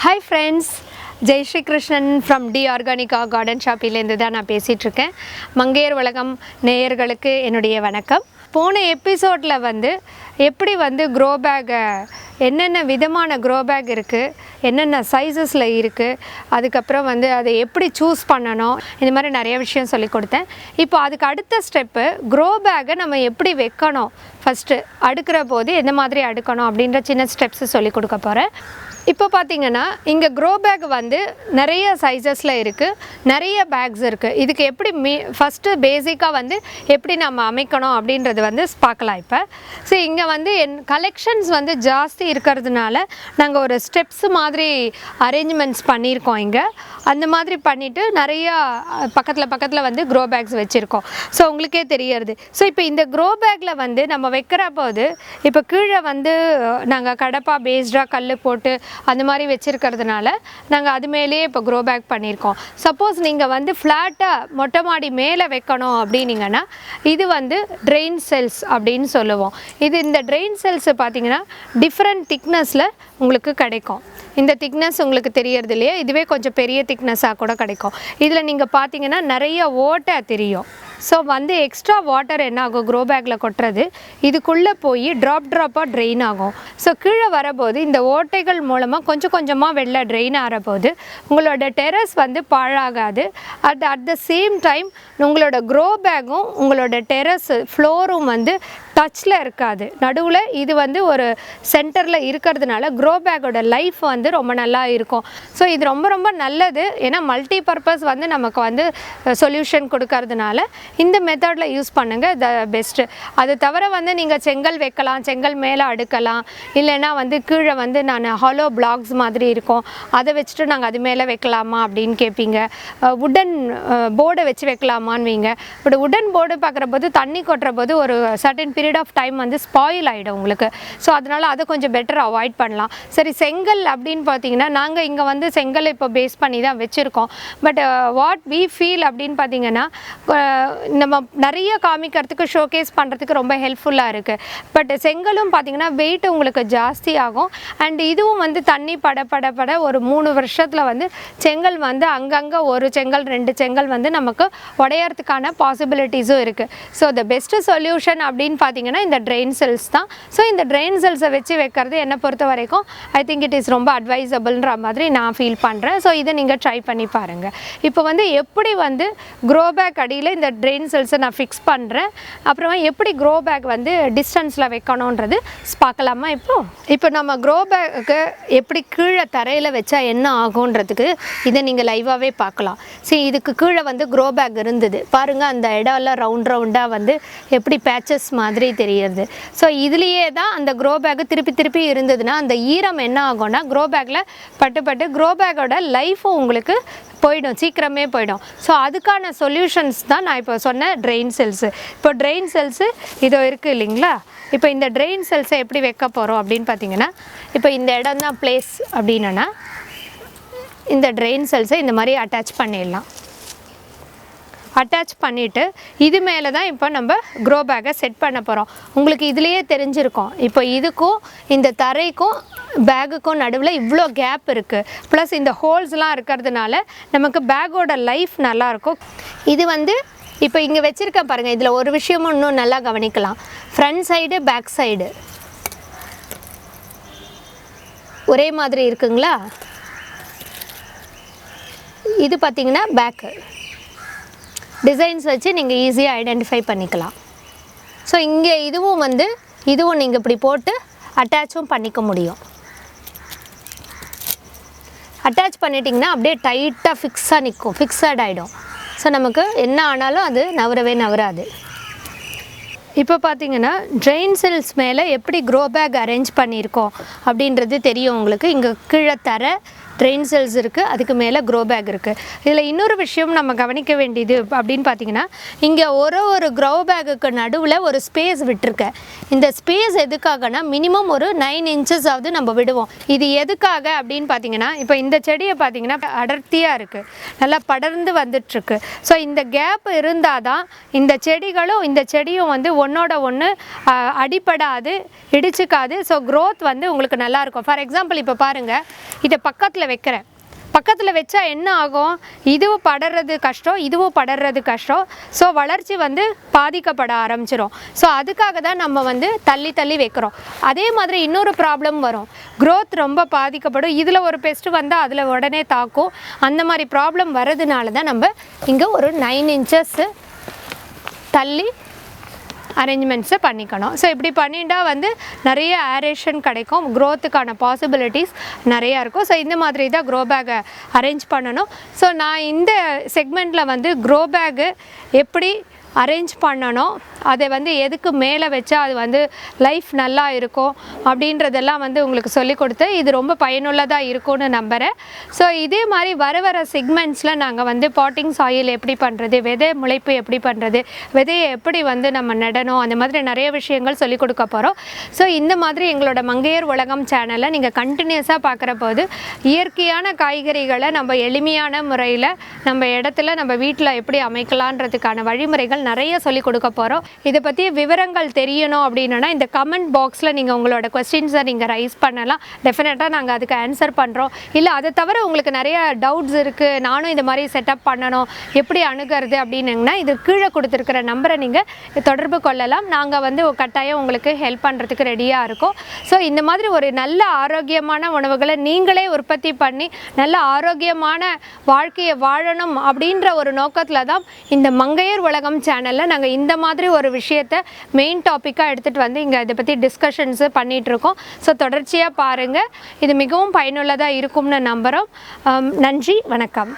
Hi friends, Jayasri Krishnan from Organic Garden Shoppee லேந்து தான் நான் பேசிட்டு இருக்கேன். மங்கையர் உலகம் நேயர்களுக்கு என்னுடைய வணக்கம். போன எபிசோட்ல எப்படி grow bag என்னென்ன விதமான grow bag இருக்கு, என்னென்ன சைஸஸ்ல இருக்கு, அதுக்கு அப்புறம் அதை எப்படி சூஸ் பண்ணனும், இந்த மாதிரி நிறைய விஷயம் சொல்லி கொடுத்தேன். இப்போ அதுக்கு அடுத்த ஸ்டெப் grow bag நம்ம எப்படி வைக்கணும், ஃபர்ஸ்ட் அடுக்குற போது என்ன மாதிரி அடுக்கணும் அப்படிங்கற சின்ன ஸ்டெப்ஸ் சொல்லி கொடுக்க போறேன். இப்போ பாத்தீங்கன்னா இங்க grow bag நிறைய சைஸஸ்ல இருக்கு, நிறைய bags இருக்கு. இதுக்கு எப்படி ஃபர்ஸ்ட் பேசிக்கா எப்படி நாம அமைக்கணும் அப்படின்றது பார்க்கலாம். இப்போ சோ இங்க கலெக்ஷன்ஸ் ஜாஸ்தி இருக்கிறதுனால நாங்க ஒரு ஸ்டெப்ஸ் மாதிரி அரேஞ்ச்மென்ட்ஸ் பண்ணியிருக்கோம். இங்க அந்த மாதிரி பண்ணிட்டு நிறைய பக்கத்துல grow bags வச்சிருக்கோம். சோ உங்களுக்கே தெரியுது. சோ இப்போ இந்த grow bagல நம்ம வைக்கிற போது இப்போ கீழ நாங்க கடப்பா பேஸ்டா கல்லு போட்டு அந்த மாதிரி வெச்சிருக்கிறதுனால நாங்க அது மேலேயே இப்போ grow bag பண்ணிருக்கோம். சப்போஸ் நீங்க ஃப்ளாட்டா மொட்டை மாடி மேலே வைக்கணும் அப்படினீங்கனா இது drain cells அப்படினு சொல்லுவோம். இது இந்த drain cells பாத்தீங்கன்னா டிஃபரண்ட் thicknessல உங்களுக்கு கிடைக்கும். இந்த thickness உங்களுக்கு தெரியறது இல்லையா, இதுவே கொஞ்சம் பெரிய thickness-ஆ கூட கிடைக்கும். இதுல நீங்க பாத்தீங்கன்னா நிறைய ஓட்டை தெரியும். ஸோ எக்ஸ்ட்ரா வாட்டர் என்ன ஆகும், grow bagல கொட்டுறது இதுக்குள்ளே போய் ட்ராப் ட்ரெயின் ஆகும். ஸோ கீழே வரபோது இந்த ஓட்டைகள் மூலமாக கொஞ்சம் கொஞ்சமாக வெளில ட்ரெயின் ஆகிறபோது உங்களோட டெரஸ் பாழாகாது. அட் த சேம் டைம் உங்களோட grow bagகும் உங்களோட டெரஸ் ஃப்ளோரும் டச்சில் இருக்காது. நடுவில் இது ஒரு சென்டரில் இருக்கிறதுனால grow bagோட லைஃப் ரொம்ப நல்லா இருக்கும். ஸோ இது ரொம்ப ரொம்ப நல்லது. ஏன்னா மல்டி பர்பஸ் நமக்கு சொல்யூஷன் கொடுக்கறதுனால இந்த மெத்தடில் யூஸ் பண்ணுங்க, த பெஸ்ட்டு. அது தவிர நீங்கள் செங்கல் வைக்கலாம், செங்கல் மேலே அடுக்கலாம், இல்லைன்னா கீழே நான் ஹாலோ பிளாக்ஸ் மாதிரி இருக்கும் அதை வச்சுட்டு நாங்கள் அது மேலே வைக்கலாமா அப்படின்னு கேட்பீங்க. உடன் போர்டை வச்சு வைக்கலாமான்னு வைங்க. பட் உடன் போர்டு பார்க்குற போது தண்ணி கொட்டுற போது ஒரு certain period of time spoil ஆகிடும் உங்களுக்கு. ஸோ அதனால் அதை கொஞ்சம் பெட்டர் அவாய்ட் பண்ணலாம். சரி, செங்கல் அப்படின்னு பார்த்தீங்கன்னா நாங்கள் இங்கே செங்கல் இப்போ பேஸ் பண்ணி தான் வச்சுருக்கோம். பட் வாட் வி ஃபீல் அப்படின்னு பார்த்தீங்கன்னா நம்ம நிறைய காமிக்கிறதுக்கு ஷோகேஸ் பண்ணுறதுக்கு ரொம்ப ஹெல்ப்ஃபுல்லாக இருக்குது. பட் செங்கலும் பார்த்தீங்கன்னா வெயிட் உங்களுக்கு ஜாஸ்தி ஆகும். அண்ட் இதுவும் தண்ணி பட ஒரு 3 வருஷத்தில் செங்கல் அங்கங்கே ஒரு செங்கல் 2 செங்கல் நமக்கு உடையறதுக்கான பாசிபிலிட்டிஸும் இருக்குது. ஸோ த பெஸ்ட் சொல்யூஷன் அப்படின்னு பார்த்தீங்கன்னா இந்த ட்ரெயின் செல்ஸ் தான். ஸோ இந்த ட்ரெயின் செல்ஸை வச்சு வைக்கிறது என்னை பொறுத்த வரைக்கும் ஐ திங்க் இட் இஸ் ரொம்ப அட்வைசபிள்ன்ற மாதிரி நான் ஃபீல் பண்ணுறேன். ஸோ இதை நீங்கள் ட்ரை பண்ணி பாருங்கள். இப்போ எப்படி grow bag அடியில் இந்த ட்ரெயின் செல்ஸை நான் ஃபிக்ஸ் பண்ணுறேன், அப்புறமா எப்படி grow bag டிஸ்டன்ஸில் வைக்கணுன்றது பார்க்கலாமா? இப்போ நம்ம grow bagக்கு எப்படி கீழே தரையில் வச்சா என்ன ஆகுன்றதுக்கு இதை நீங்கள் லைவாகவே பார்க்கலாம். சரி, இதுக்கு கீழே grow bag இருந்தது பாருங்கள், அந்த இடம்லாம் ரவுண்டாக எப்படி பேச்சஸ் மாதிரி தெரியுது. ஸோ இதுலேயே தான் அந்த grow bag திருப்பி இருந்ததுன்னா அந்த ஈரம் என்ன ஆகும்னா grow bagல பட்டு grow bagோட லைஃபும் உங்களுக்கு போயிடும், சீக்கிரமே போயிடும். ஸோ அதுக்கான சொல்யூஷன்ஸ் தான் நான் இப்போ சொன்ன ட்ரெயின் செல்ஸு. இப்போ ட்ரெயின் செல்ஸு இதோ இருக்குது இல்லைங்களா. இப்போ இந்த ட்ரெயின் செல்ஸை எப்படி வைக்க போகிறோம் அப்படின்னு பார்த்தீங்கன்னா, இப்போ இந்த இடம் தான் பிளேஸ் அப்படின்னா இந்த ட்ரெயின் செல்ஸை இந்த மாதிரி அட்டாச் பண்ணிடலாம். அட்டாச் பண்ணிவிட்டு இது மேலே தான் இப்போ நம்ம grow bagஐ செட் பண்ண போகிறோம். உங்களுக்கு இதுலேயே தெரிஞ்சிருக்கும், இப்போ இதுக்கும் இந்த தரைக்கும் பேகுக்கும் நடுவில் இவ்வளோ கேப் இருக்குது. ப்ளஸ் இந்த ஹோல்ஸ்லாம் இருக்கிறதுனால நமக்கு பேக்கோட லைஃப் நல்லாயிருக்கும். இது இப்போ இங்கே வச்சுருக்கேன் பாருங்கள். இதில் ஒரு விஷயமும் இன்னும் நல்லா கவனிக்கலாம். ஃப்ரண்ட் சைடு பேக் சைடு ஒரே மாதிரி இருக்குங்களா. இது பார்த்திங்கன்னா பேக்கு டிசைன்ஸ் வச்சு நீங்கள் ஈஸியாக ஐடென்டிஃபை பண்ணிக்கலாம். ஸோ இங்கே இதுவும் நீங்கள் இப்படி போட்டு அட்டாச்சும் பண்ணிக்க முடியும். அட்டாச் பண்ணிட்டிங்கன்னா அப்படியே டைட்டாக ஃபிக்ஸாக நிற்கும், ஃபிக்ஸட் ஆகிடும். ஸோ நமக்கு என்ன ஆனாலும் அது நவராது. இப்போ பார்த்தீங்கன்னா ட்ரெயின் செல்ஸ் மேலே எப்படி grow bag அரேஞ்ச் பண்ணியிருக்கோம் அப்படின்றது தெரியும் உங்களுக்கு. இங்கே கீழே தர ட்ரெயின் செல்ஸ் இருக்குது, அதுக்கு மேலே grow bag இருக்குது. இதில் இன்னொரு விஷயம் நம்ம கவனிக்க வேண்டியது அப்படின்னு பார்த்தீங்கன்னா, இங்கே ஒரு grow bagக்கு நடுவில் ஒரு ஸ்பேஸ் விட்டுருக்கேன். இந்த ஸ்பேஸ் எதுக்காகனா மினிமம் ஒரு 9 inches ஆவது நம்ம விடுவோம். இது எதுக்காக அப்படின்னு பார்த்தீங்கன்னா, இப்போ இந்த செடியை பார்த்தீங்கன்னா அடர்த்தியாக இருக்குது, நல்லா படர்ந்து வந்துட்டுருக்கு. ஸோ இந்த கேப் இருந்தால் தான் இந்த செடியும் ஒன்றோட ஒன்று அடிப்படாது, இடிச்சுக்காது. ஸோ க்ரோத் உங்களுக்கு நல்லாயிருக்கும். ஃபார் எக்ஸாம்பிள் இப்போ பாருங்கள், இதை பக்கத்தில் பக்கத்தில் வைக்கிறேன். பக்கத்தில் வச்சா என்ன ஆகும், இதுவும் படறது கஷ்டம், இதுவும் படறது கஷ்டம். ஸோ வளர்ச்சி வந்து பாதிக்கப்பட ஆரம்பிச்சிடும். ஸோ அதுக்காக தான் நம்ம வந்து தள்ளி தள்ளி வைக்கிறோம். அதே மாதிரி இன்னொரு ப்ராப்ளம் வரும், க்ரோத் ரொம்ப பாதிக்கப்படும். இதில் ஒரு பெஸ்ட்டு வந்தால் அதில் உடனே தாக்கும். அந்த மாதிரி ப்ராப்ளம் வர்றதுனால தான் நம்ம இங்கே ஒரு 9 inches தள்ளி அரேஞ்ச்மெண்ட்ஸை பண்ணிக்கணும். ஸோ இப்படி பண்ணிட்டா வந்து நிறைய ஏரேஷன் கிடைக்கும், க்ரோத்துக்கான பாசிபிலிட்டிஸ் நிறையா இருக்கும். ஸோ இந்த மாதிரி தான் க்ரோ பேக்கை அரேஞ்ச் பண்ணணும். ஸோ நான் இந்த செக்மெண்ட்டில் வந்து க்ரோ பேக்கு எப்படி அரேஞ்ச் பண்ணணும், அதை வந்து எதுக்கு மேலே வச்சா அது வந்து லைஃப் நல்லா இருக்கும் அப்படின்றதெல்லாம் வந்து உங்களுக்கு சொல்லிக் கொடுத்து இது ரொம்ப பயனுள்ளதாக இருக்கும்னு நம்புகிறேன். ஸோ இதே மாதிரி வர செக்மெண்ட்ஸில் நாங்கள் வந்து பாட்டிங் சாயில் எப்படி பண்ணுறது, விதை முளைப்பு எப்படி பண்ணுறது, விதையை எப்படி வந்து நம்ம நடணும், அந்த மாதிரி நிறைய விஷயங்கள் சொல்லிக் கொடுக்க போகிறோம். ஸோ இந்த மாதிரி எங்களோட மங்கையர் உலகம் சேனலை நீங்கள் கண்டினியூஸாக பார்க்குற போது இயற்கையான காய்கறிகளை நம்ம எளிமையான முறையில் நம்ம இடத்துல நம்ம வீட்டில் எப்படி அமைக்கலான்றதுக்கான வழிமுறைகள் நிறைய சொல்லிக் கொடுக்க போகிறோம். இதை பற்றி விவரங்கள் தெரியணும் அப்படின்னா இந்த கமெண்ட் பாக்ஸில் நீங்கள் உங்களோட கொஸ்டின்ஸை நீங்கள் ரைஸ் பண்ணலாம். டெஃபினட்டாக நாங்கள் அதுக்கு ஆன்சர் பண்ணுறோம். இல்லை அதை தவிர உங்களுக்கு நிறைய டவுட்ஸ் இருக்குது, நானும் இந்த மாதிரி செட்டப் பண்ணணும், எப்படி அணுகிறது அப்படின்னுங்கன்னா இது கீழே கொடுத்துருக்கிற நம்பரை நீங்கள் தொடர்பு கொள்ளலாம். நாங்கள் வந்து கட்டாயம் உங்களுக்கு ஹெல்ப் பண்ணுறதுக்கு ரெடியாக இருக்கோம். ஸோ இந்த மாதிரி ஒரு நல்ல ஆரோக்கியமான உணவுகளை நீங்களே உற்பத்தி பண்ணி நல்ல ஆரோக்கியமான வாழ்க்கையை வாழணும் அப்படின்ற ஒரு நோக்கத்தில் தான் இந்த மங்கையர் உலகம் சேனலில் நாங்கள் இந்த மாதிரி ஒரு விஷயத்தை மெயின் டாப்பிக்காக எடுத்துகிட்டு வந்து இங்கே இதை பற்றி டிஸ்கஷன்ஸு பண்ணிகிட்ருக்கோம். ஸோ தொடர்ச்சியாக பாருங்கள், இது மிகவும் பயனுள்ளதாக இருக்கும்னு நம்புகிறோம். நன்றி, வணக்கம்.